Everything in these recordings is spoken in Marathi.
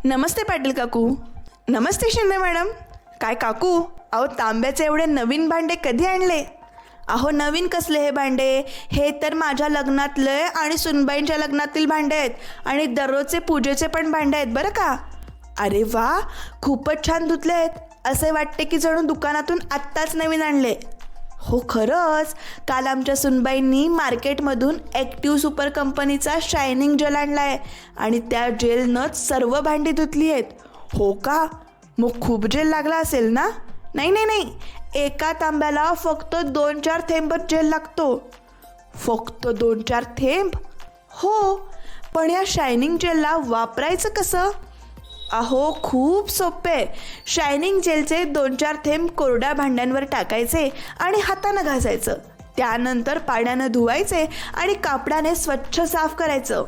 नमस्ते पाटील काकू. नमस्ते शिंदे मॅडम. काय काकू, अहो तांब्याचे एवढे नवीन भांडे कधी आणले? अहो नवीन कसले हे भांडे? हे तर माझ्या लग्नातले आणि सुनबाईंच्या लग्नातील भांडे आहेत आणि दररोजचे पूजेचे पण भांडे आहेत बरं का. अरे वा, खूपच छान धुतले आहेत. असे वाटते की जणू दुकानातून आत्ताच नवीन आणले. हो खरंच, काल आमच्या सुनबाईंनी मार्केटमधून ॲक्टिव्ह सुपर कंपनीचा शायनिंग जेल आणला आहे आणि त्या जेलनंच सर्व भांडी धुतली आहेत. हो का? मग खूप जेल लागला असेल ना? नाही नाही नाही, एका तांब्याला फक्त 2-4 थेंबच जेल लागतो. फक्त 2-4 थेंब? हो, पण या शायनिंग जेलला वापरायचं कसं? अहो खूप सोपे. शायनिंग जेलचे 2-4 थेंब कोरड्या भांड्यांवर टाकायचे आणि हातानं घासायचं. त्यानंतर पाण्यानं धुवायचे आणि कापडाने स्वच्छ साफ करायचं.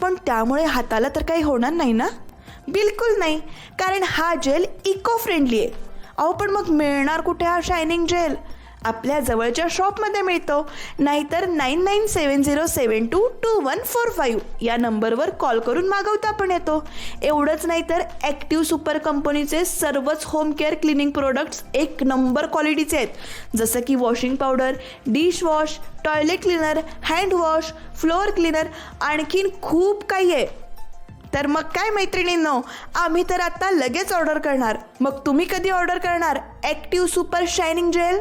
पण त्यामुळे हाताला तर काही होणार नाही ना? बिलकुल नाही, कारण हा जेल इको फ्रेंडली आहे. अहो पण मग मिळणार कुठे हा शायनिंग जेल? आपल्या जवळच्या शॉपमध्ये मिळतो, नाहीतर 9970722145 या नंबरवर कॉल करून मागवता पण येतो. एवढंच नाही तर ॲक्टिव्ह सुपर कंपनीचे सर्वच होम केअर क्लिनिंग प्रोडक्ट्स एक नंबर क्वालिटीचे आहेत. जसं की washing powder, dishwash, toilet cleaner, handwash, floor cleaner, आणखीन खूप काही आहे. तर मग काय मैत्रिणींनो, आम्ही तर आता लगेच ऑर्डर करणार. मग तुम्ही कधी ऑर्डर करणार ॲक्टिव्ह सुपर शायनिंग जेल?